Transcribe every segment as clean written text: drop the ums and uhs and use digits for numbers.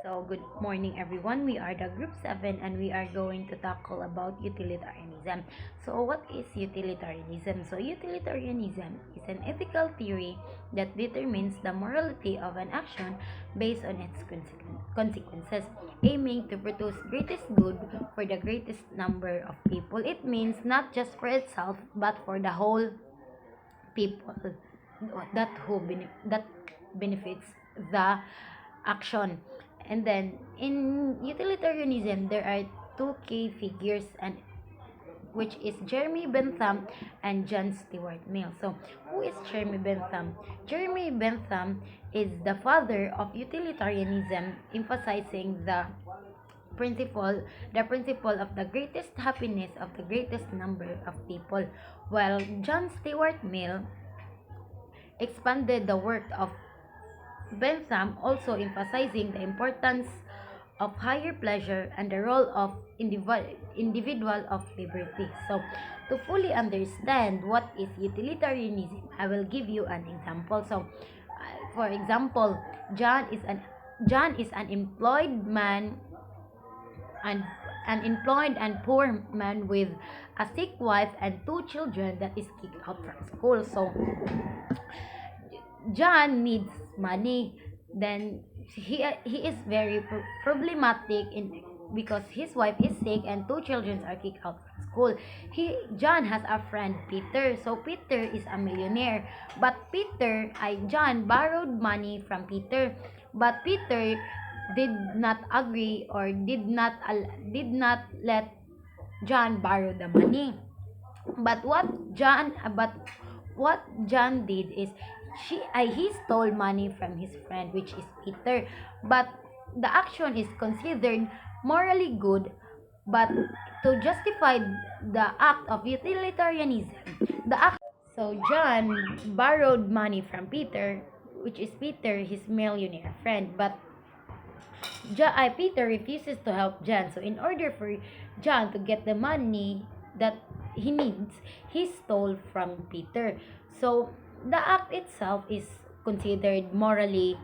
So, good morning everyone. We are the group 7 and we are going to tackle about utilitarianism. So, what is utilitarianism? So, utilitarianism is an ethical theory that determines the morality of an action based on its consequences, aiming to produce greatest good for the greatest number of people. It means not just for itself but for the whole people that benefits the action. And then in utilitarianism there are two key figures, and which is Jeremy Bentham and John Stuart Mill. So who is Jeremy Bentham? Jeremy Bentham is the father of utilitarianism, emphasizing the principle of the greatest happiness of the greatest number of people, while John Stuart Mill expanded the work of Bentham, also emphasizing the importance of higher pleasure and the role of individual of liberty. So, to fully understand what is utilitarianism, I will give you an example. So, for example, John is an employed man and an employed and poor man with a sick wife and two children that is kicked out from school. So, John needs money. Then he is very problematic in because his wife is sick and two children are kicked out from school. John has a friend Peter. So Peter is a millionaire. But John borrowed money from Peter. But Peter did not agree or did not let John borrow the money. But what John did is he stole money from his friend, which is Peter. But the action is considered morally good, but to justify the act of utilitarianism, the act so John borrowed money from Peter, which is Peter, his millionaire friend, but Peter refuses to help John. So in order for John to get the money that he needs, he stole from Peter. So the act itself is considered morally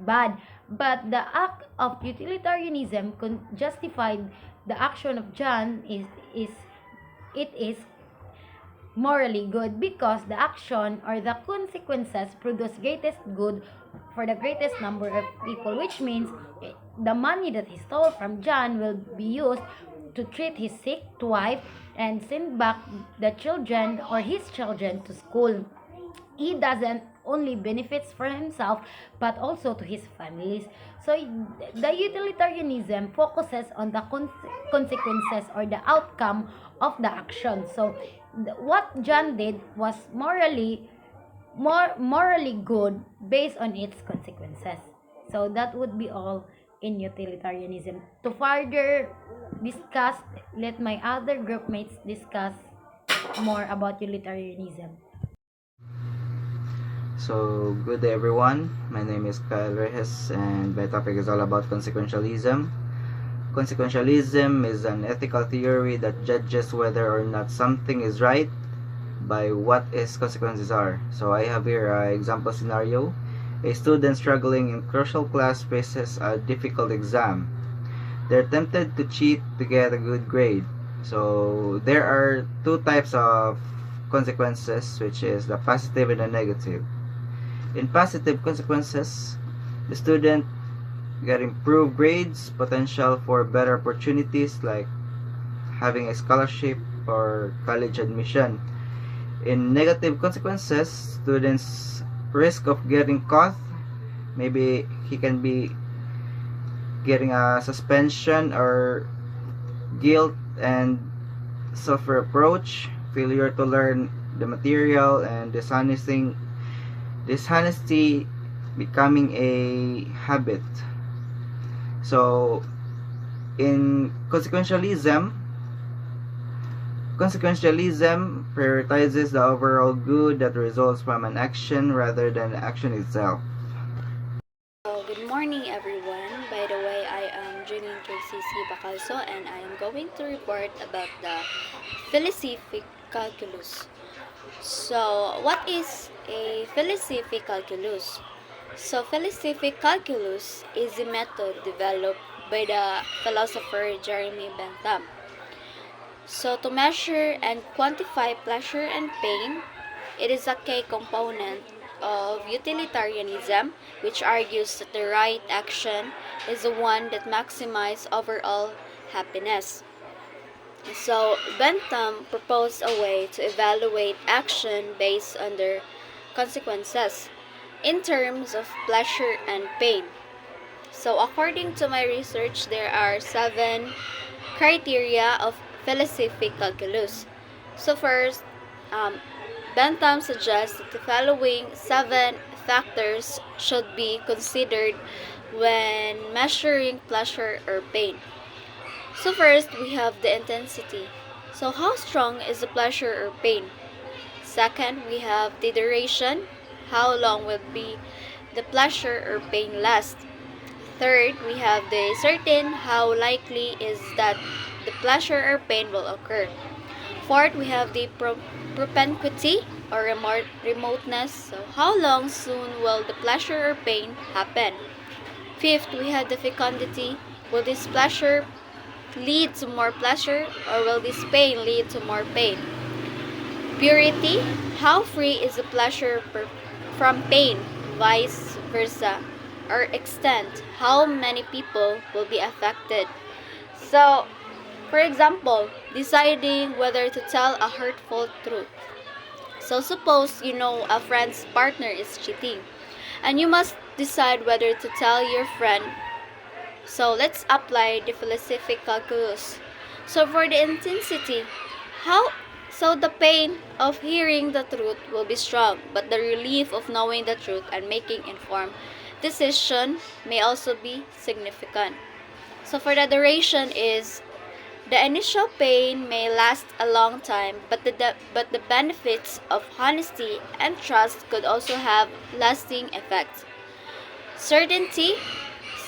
bad, but the act of utilitarianism justified the action of John is morally good because the action or the consequences produce greatest good for the greatest number of people, which means the money that he stole from John will be used to treat his sick wife and send back the children or his children to school. He doesn't only benefits for himself but also to his families. So the utilitarianism focuses on the consequences or the outcome of the action. So what John did was morally good based on its consequences. So that would be all in utilitarianism. To further discuss, let my other group mates discuss more about utilitarianism. So, good day everyone. My name is Kyle Rehes and my topic is all about consequentialism. Consequentialism is an ethical theory that judges whether or not something is right by what its consequences are. So, I have here an example scenario. A student struggling in crucial class faces a difficult exam. They're tempted to cheat to get a good grade. So, there are two types of consequences, which is the positive and the negative. In positive consequences, the student get improved grades, potential for better opportunities like having a scholarship or college admission. In negative consequences, students risk of getting caught. Maybe he can be getting a suspension or guilt and self-reproach, failure to learn the material, and dishonesty becoming a habit. So in consequentialism prioritizes the overall good that results from an action rather than the action itself. Good morning everyone. By the way, I am Janine Tracy Bacalso and I am going to report about the philosophic calculus. So, what is a philosophic calculus? So, philosophic calculus is a method developed by the philosopher Jeremy Bentham. So, to measure and quantify pleasure and pain, it is a key component of utilitarianism, which argues that the right action is the one that maximizes overall happiness. So, Bentham proposed a way to evaluate action based on their consequences in terms of pleasure and pain. So, according to my research, there are 7 criteria of philosophic calculus. So, first, um, Bentham suggests that the following 7 factors should be considered when measuring pleasure or pain. So first, we have the intensity. So how strong is the pleasure or pain? Second, we have the duration. How long will be the pleasure or pain last? Third, we have the certain. How likely is that the pleasure or pain will occur? Fourth, we have the propinquity or remoteness. So how long soon will the pleasure or pain happen? Fifth, we have the fecundity. Will this pleasure lead to more pleasure, or will this pain lead to more pain? Purity, how free is the pleasure from pain, vice versa, or extent, how many people will be affected? So, for example, deciding whether to tell a hurtful truth. So, suppose you know a friend's partner is cheating, and you must decide whether to tell your friend. So let's apply the philosophic calculus. So for the intensity, how so the pain of hearing the truth will be strong, but the relief of knowing the truth and making informed decision may also be significant. So for the duration is the initial pain may last a long time, but the benefits of honesty and trust could also have lasting effects. Certainty,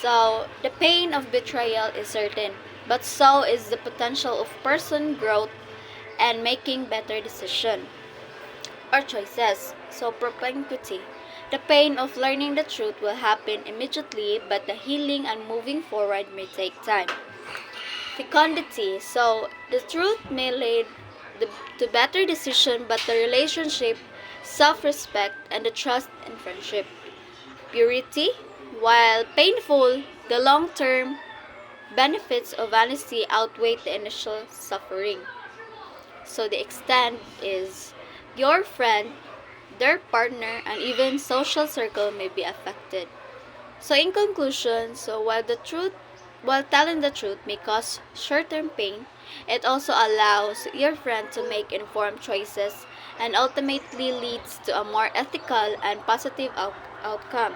so the pain of betrayal is certain, but so is the potential of person growth and making better decision or choices. So propinquity, the pain of learning the truth will happen immediately, but the healing and moving forward may take time. Fecundity, so the truth may lead to better decision, but the relationship, self-respect, and the trust and friendship. Purity, while painful, the long-term benefits of honesty outweigh the initial suffering. So the extent is your friend, their partner, and even social circle may be affected. So in conclusion, while telling the truth may cause short-term pain, it also allows your friend to make informed choices and ultimately leads to a more ethical and positive outcome.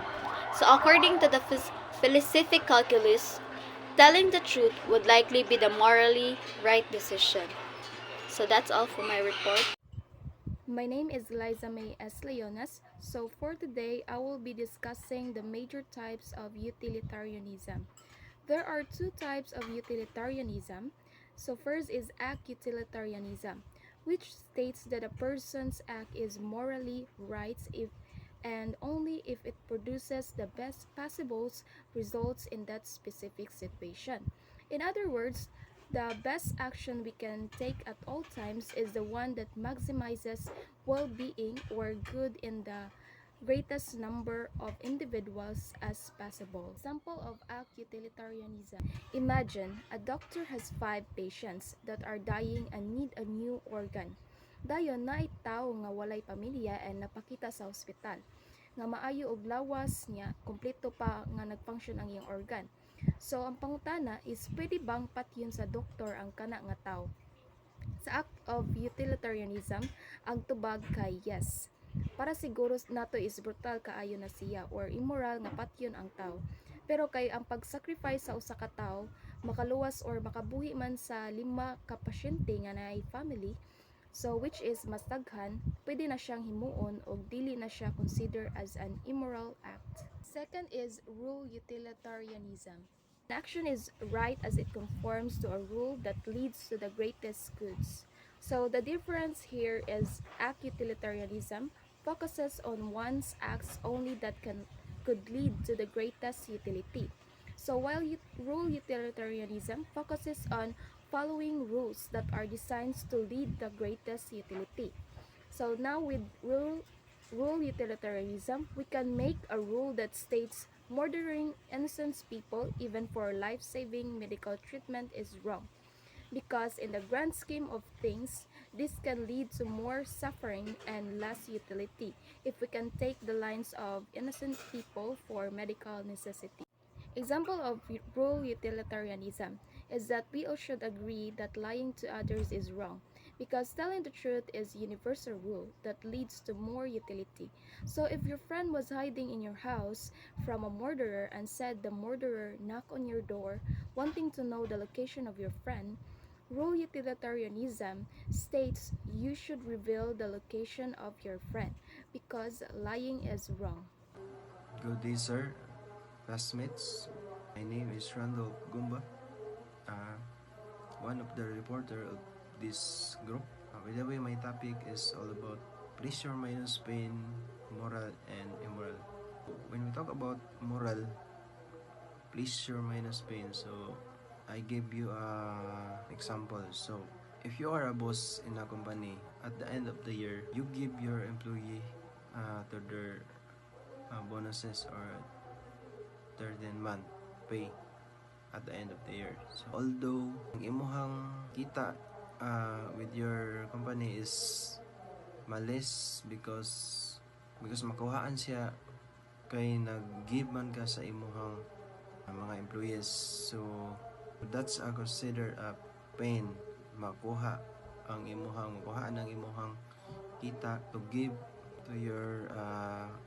So according to the philosophic calculus, telling the truth would likely be the morally right decision. So that's all for my report. My name is Liza May S. Leonas. So for today, I will be discussing the major types of utilitarianism. There are 2 types of utilitarianism. So first is act utilitarianism, which states that a person's act is morally right if and only if it produces the best possible results in that specific situation. In other words, the best action we can take at all times is the one that maximizes well-being or good in the greatest number of individuals as possible. Example of act utilitarianism. Imagine a doctor has 5 patients that are dying and need a new organ. Dayon na tawo nga walay pamilya and napakita sa ospital nga maayo og lawas niya kompleto pa nga nagfunction ang iyang organ. So ang pangutana is pwede bang patyon sa doktor ang kana nga tawo? Sa act of utilitarianism, ang tubag kay yes. Para siguro nato is brutal kaayo na siya or immoral nga patyon ang tao. Pero kay ang pag-sacrifice sa usa ka tawo, makaluwas or makabuhi man sa 5 ka pasyente nga naay family, so which is mas daghan, pwede na siyang himuon o dili na siya consider as an immoral act. Second is rule utilitarianism. An action is right as it conforms to a rule that leads to the greatest goods. So the difference here is act utilitarianism focuses on one's acts only that can could lead to the greatest utility. So while rule utilitarianism focuses on following rules that are designed to lead the greatest utility. So now with rule utilitarianism, we can make a rule that states murdering innocent people even for life-saving medical treatment is wrong. Because in the grand scheme of things, this can lead to more suffering and less utility if we can take the lives of innocent people for medical necessity. Example of rule utilitarianism is that we all should agree that lying to others is wrong because telling the truth is universal rule that leads to more utility. So if your friend was hiding in your house from a murderer and said the murderer knocked on your door wanting to know the location of your friend, rule utilitarianism states you should reveal the location of your friend because lying is wrong. Good day, sir. Classmates. My name is Randall Gumba, uh, one of the reporter of this group. By the way, my topic is all about pleasure minus pain, moral and immoral. When we talk about moral, pleasure minus pain, so I gave you a example. So if you are a boss in a company, at the end of the year, you give your employee to their bonuses or 13th month pay at the end of the year. So although ang imuhang kita with your company is malis because makuhaan siya kay nag-give man ka sa imuhang mga employees. So that's considered a pain, makuhaan ang imuhang kita to give to your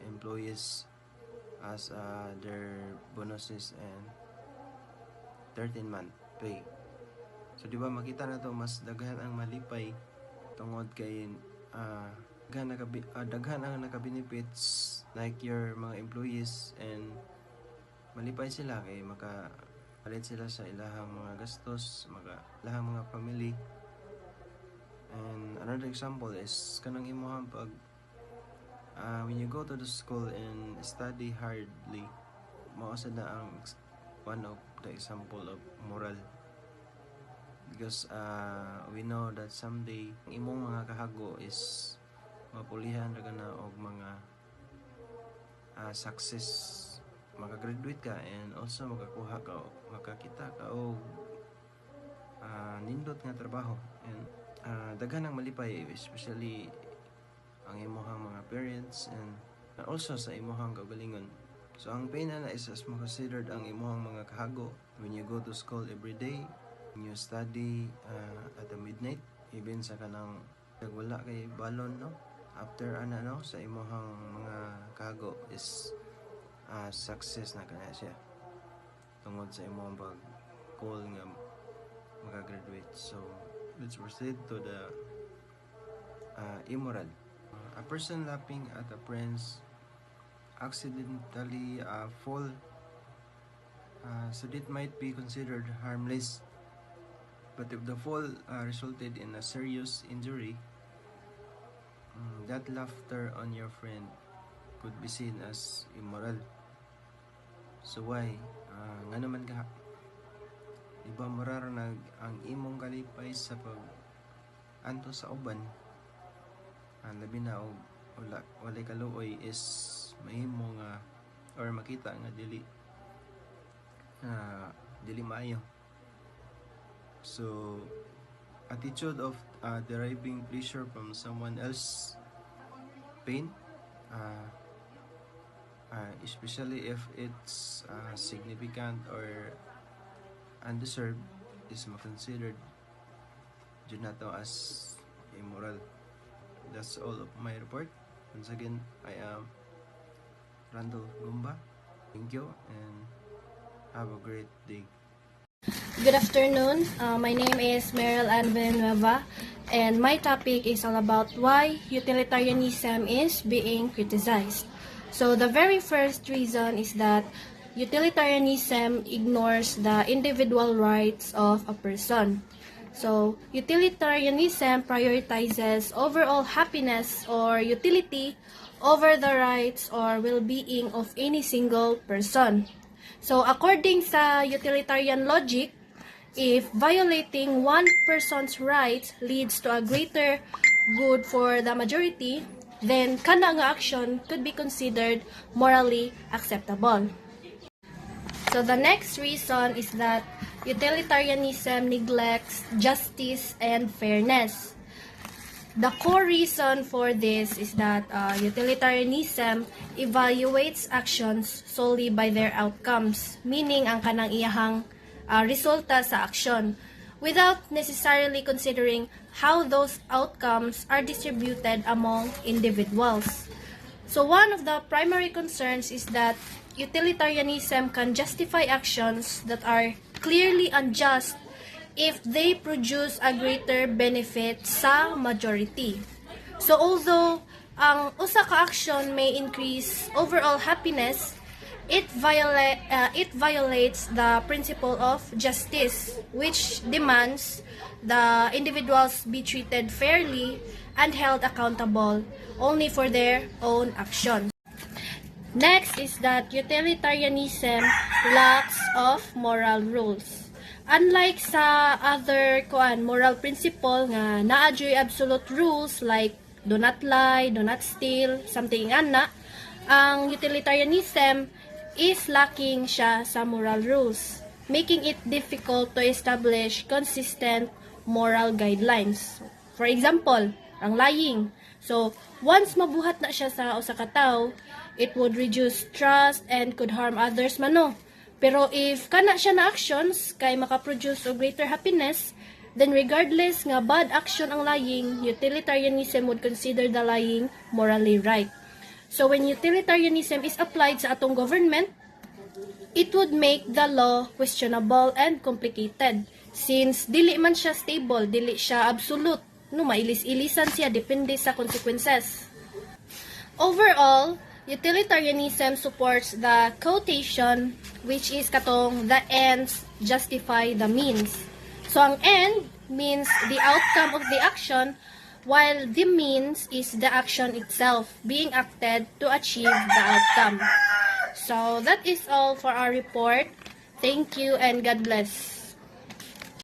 employees as their bonuses and 13th month pay. So di ba makita na to mas daghan ang malipay tungod kay daghan ang naka-benefits like your mga employees and malipay sila kay makapalit sila sa ilahang mga gastos, ilahang mga family. And another example is kanang imuhang pag when you go to the school and study hardly, mao na ang one of the example of moral because we know that someday imong mga kahago is mapulihan ra na og mga success, maka-graduate ka and also makakita ka og nindot nga trabaho and daghan ang malipay especially ang imuhang mga parents and also sa imuhang kaugalingon. So ang pain na is as mo considered ang imuhang mga kahago when you go to school every day, when you study at the midnight, even sa kanang wala kay balon no after sa imuhang mga kahago is success na kana siya tungod sa imuhang pag goal nga maka-graduate. So let's proceed to the immoral. A person laughing at a friend's accidentally fall, so that might be considered harmless. But if the fall resulted in a serious injury, that laughter on your friend could be seen as immoral. So why? Nga naman ka, iba mararnag ang imong kalipay sa pag anto sa uban, labi na og walay kaluoy is mahimo nga or makita nga dili maayo. So attitude of deriving pleasure from someone else pain, especially if it's significant or undeserved, is considered junato as immoral. That's all of my report. Once again, I am Randall Gumba. Thank you and have a great day. Good afternoon. My name is Meryl Ann Villanueva, and my topic is all about why utilitarianism is being criticized. So the very first reason is that utilitarianism ignores the individual rights of a person. So utilitarianism prioritizes overall happiness or utility over the rights or well-being of any single person. So according sa utilitarian logic, if violating one person's rights leads to a greater good for the majority, then kana nga action could be considered morally acceptable. So the next reason is that utilitarianism neglects justice and fairness. The core reason for this is that utilitarianism evaluates actions solely by their outcomes, meaning ang kanang iyahang resulta sa action, without necessarily considering how those outcomes are distributed among individuals. So one of the primary concerns is that utilitarianism can justify actions that are clearly unjust if they produce a greater benefit sa majority. So although ang usa ka action may increase overall happiness, it violates the principle of justice, which demands the individuals be treated fairly and held accountable only for their own actions. Next is that utilitarianism lacks of moral rules. Unlike sa other moral principle nga naadyoy absolute rules like do not lie, do not steal, something ana, ang utilitarianism is lacking siya sa moral rules, making it difficult to establish consistent moral guidelines. For example, ang lying. So, once mabuhat na siya sa usa ka tawo, it would reduce trust and could harm others mano. Pero if kana siya na actions kay makaproduce og greater happiness, then regardless nga bad action ang lying, utilitarianism would consider the lying morally right. So when utilitarianism is applied sa atong government, it would make the law questionable and complicated since dili man siya stable, dili siya absolute, no mailis-ilisan siya depende sa consequences. Overall, utilitarianism supports the quotation which is katong the ends justify the means. So ang end means the outcome of the action while the means is the action itself being acted to achieve the outcome. So that is all for our report. Thank you and God bless.